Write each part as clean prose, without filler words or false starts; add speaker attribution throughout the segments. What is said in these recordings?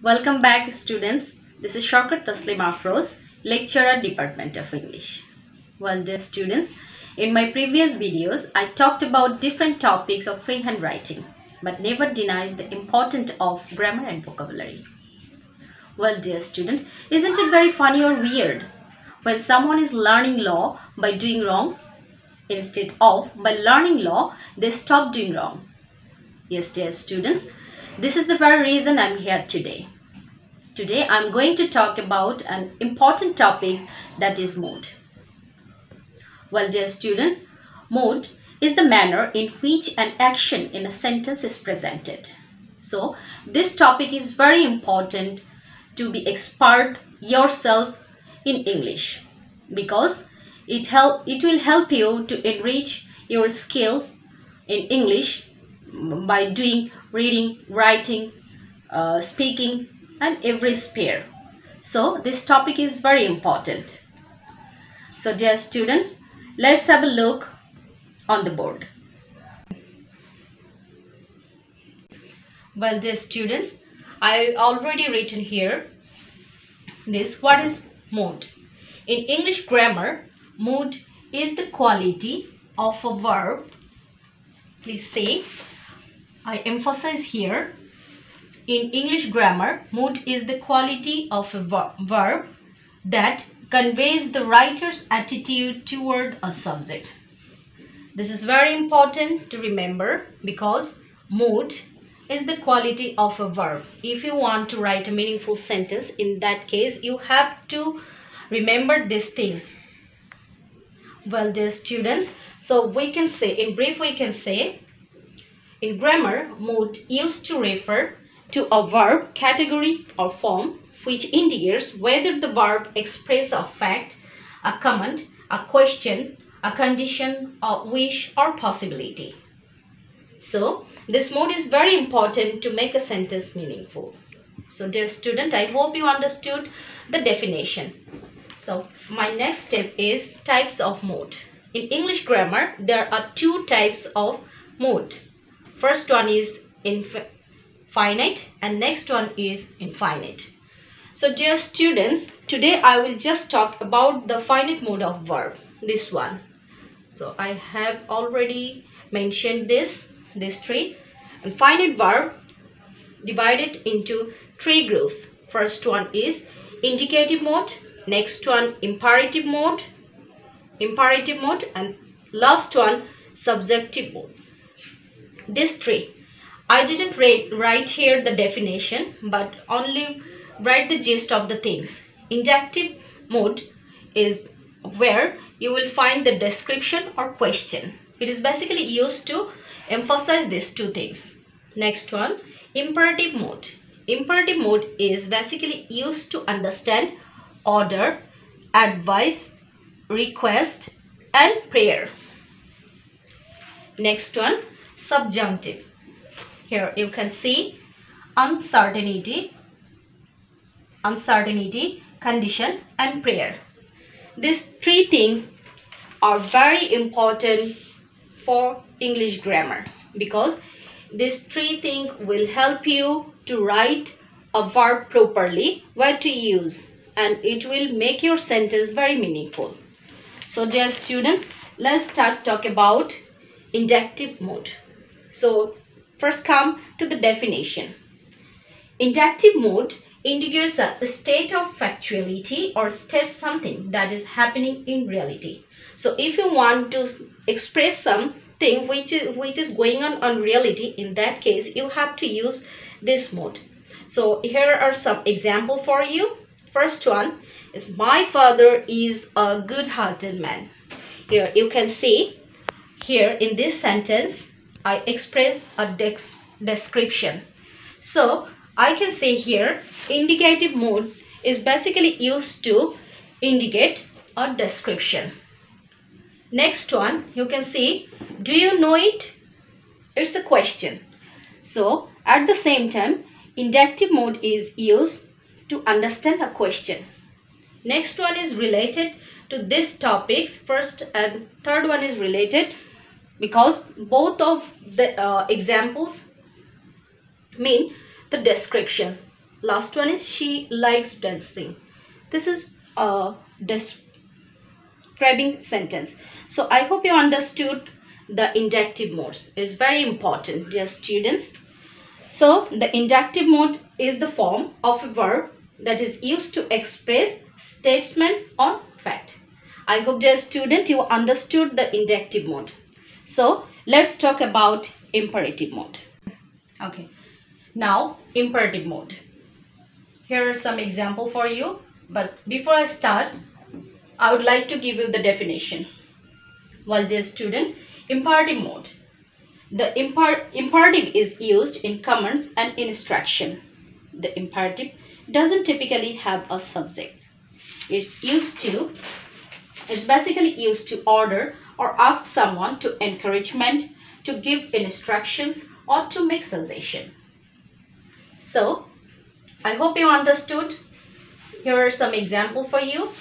Speaker 1: Welcome back, students. This is Shortcut Taslim Afroz, lecturer, Department of English. Well, dear students, in my previous videos, I talked about different topics of freehand writing, but never denies the importance of grammar and vocabulary. Well, dear student, isn't it very funny or weird when someone is learning law by doing wrong? Instead of by learning law, they stop doing wrong. Yes, dear students, this is the very reason I'm here today. Today I'm going to talk about an important topic, that is mode. Well, dear students, mode is the manner in which an action in a sentence is presented. So this topic is very important to be expert yourself in English because it will help you to enrich your skills in English by doing reading, writing, speaking, and every sphere. So this topic is very important. So dear students, let's have a look on the board. Well, dear students, I already written here this. What is mode? In English grammar, mode is the quality of a verb. Please say, I emphasize here, in English grammar, mood is the quality of a verb that conveys the writer's attitude toward a subject. This is very important to remember because mood is the quality of a verb. If you want to write a meaningful sentence, in that case, you have to remember these things. Well, dear students, so we can say, in brief, we can say, in grammar, mood used to refer to a verb category or form which indicates whether the verb expresses a fact, a comment, a question, a condition, a wish, or possibility. So this mode is very important to make a sentence meaningful. So dear student, I hope you understood the definition. So my next step is types of mode. In English grammar, there are two types of mode. First one is finite and next one is infinite. So dear students, today I will just talk about the finite mode of verb, this one. So I have already mentioned these three. And finite verb divided into three groups. First one is indicative mode, next one imperative mode, and last one subjective mode. These three. I didn't write here the definition, but only write the gist of the things. Inductive mode is where you will find the description or question. It is basically used to emphasize these two things. Next one, imperative mode. Imperative mode is basically used to understand order, advice, request, and prayer. Next one, subjunctive. Here you can see uncertainty, condition, and prayer. These three things are very important for English grammar because these three things will help you to write a verb properly, where to use, and it will make your sentence very meaningful. So dear students, let's start talk about inductive mode. So first come to the definition. Inductive mode indicates a state of factuality or states something that is happening in reality. So if you want to express something which is going on reality, in that case you have to use this mode. So here are some examples for you. First one is, my father is a good-hearted man. Here you can see, here in this sentence I express a description. So I can say here indicative mode is basically used to indicate a description. Next one, you can see, do you know it? It's a question. So at the same time, inductive mode is used to understand a question. Next one is related to these topics. First and third one is related because both of the examples mean the description. Last one is she likes dancing. This is a describing sentence. So I hope you understood the inductive modes. It's very important, dear students. So the inductive mode is the form of a verb that is used to express statements on fact. I hope, dear student, you understood the inductive mode. So let's talk about imperative mode. Okay, now imperative mode. Here are some examples for you, but before I start, I would like to give you the definition. Well, dear student, imperative mode. The imperative is used in commands and instruction. The imperative doesn't typically have a subject. It's basically used to order or ask someone to encouragement, to give instructions, or to make suggestion. So, I hope you understood. Here are some examples for you.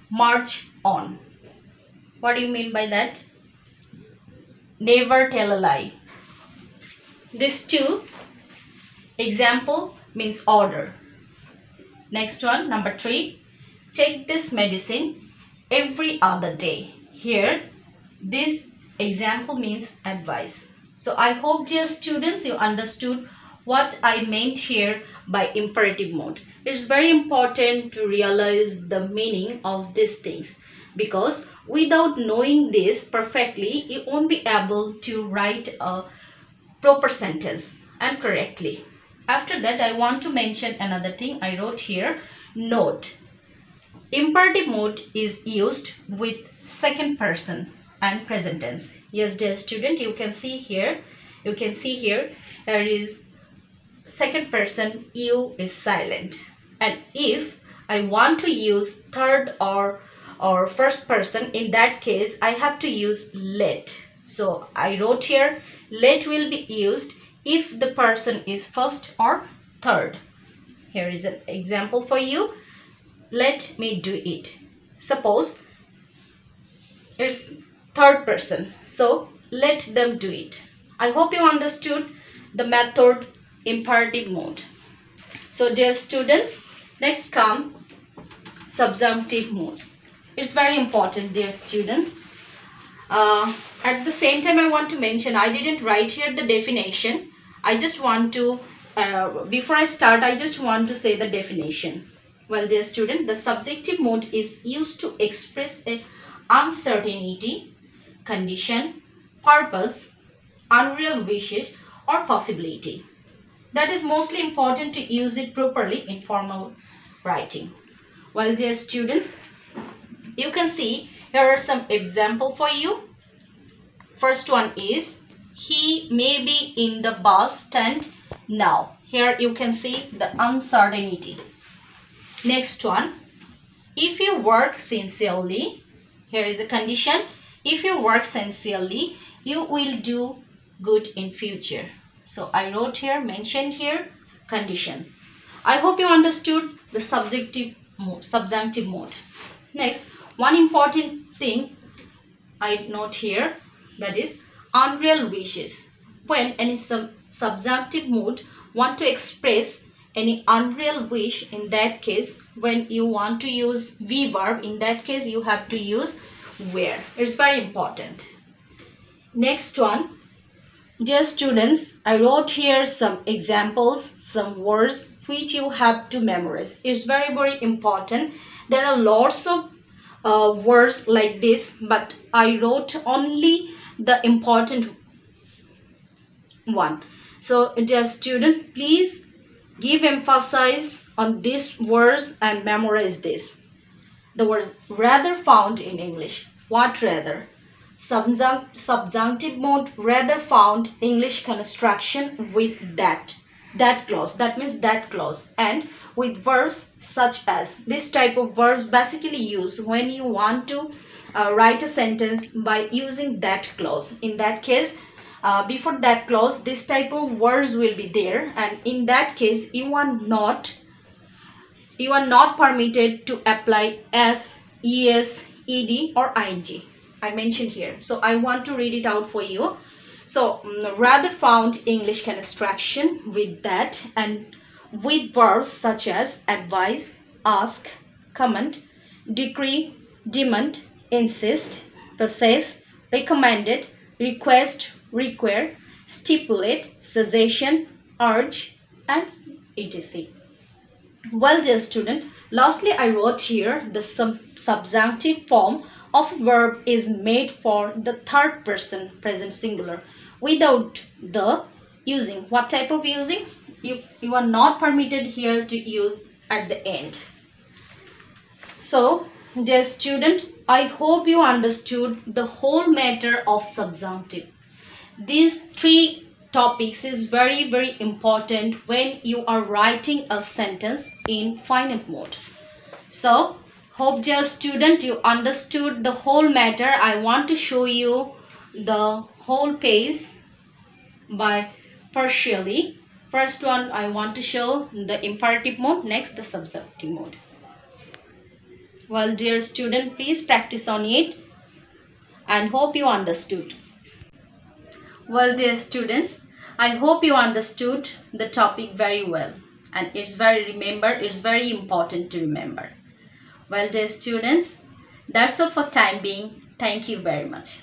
Speaker 1: March on. What do you mean by that? Never tell a lie. These two example means order. Next one, number 3. Take this medicine every other day. Here, this example means advice. So I hope, dear students, you understood what I meant here by imperative mode. It's very important to realize the meaning of these things, because without knowing this perfectly, you won't be able to write a proper sentence and correctly. After that, I want to mention another thing I wrote here. Note, imperative mode is used with second person and present tense. Yes, dear student, you can see here there is second person, you is silent, and if I want to use third or first person, in that case I have to use let. So I wrote here, let will be used if the person is first or third. Here is an example for you. Let me do it. Suppose it's third person, so let them do it. I hope you understood the method imperative mode. So dear students, next come subjunctive mode. It's very important, dear students. At the same time, I want to mention, I didn't write here the definition. I just want to, before I start, I just want to say the definition. Well, dear student, the subjective mode is used to express a uncertainty, condition, purpose, unreal wishes, or possibility. That is mostly important to use it properly in formal writing. Well, dear students, you can see here are some examples for you. First one is, he may be in the bus stand now. Here you can see the uncertainty. Next one, if you work sincerely, here is a condition. If you work sincerely, you will do good in future. So I wrote here, mentioned here, conditions. I hope you understood the subjunctive mode. Next, one important thing I note here, that is unreal wishes. When any subjunctive mode want to express any unreal wish, in that case, when you want to use V verb, in that case you have to use where. It's very important. Next one, dear students, I wrote here some examples, some words which you have to memorize. It's very, very important. There are lots of words like this, but I wrote only the important one. So dear student, please give emphasis on these words and memorize this. The words rather found in English. What rather? Subjunctive mode, rather found, English construction with that clause. That means that clause. And with verbs such as. This type of verbs basically used when you want to write a sentence by using that clause. In that case, before that clause, this type of words will be there, and in that case you are not permitted to apply s, es, ed or ing. I mentioned here, so I want to read it out for you. So rather found English construction with that, and with verbs such as advise, ask, command, decree, demand, insist, possess, recommended, request, require, stipulate, suggestion, urge, and etc. Well, dear student, lastly I wrote here the subjunctive form of verb is made for the third person present singular without the using. What type of using? You are not permitted here to use at the end. So, dear student, I hope you understood the whole matter of subjunctive. These three topics is very important when you are writing a sentence in finite mode. So, hope dear student you understood the whole matter. I want to show you the whole page by partially. First one I want to show the imperative mode, next the subjunctive mode. Well, dear student, please practice on it and hope you understood. Well, dear students, I hope you understood the topic very well, and it's very important to remember. Well, dear students, that's all for time being. Thank you very much.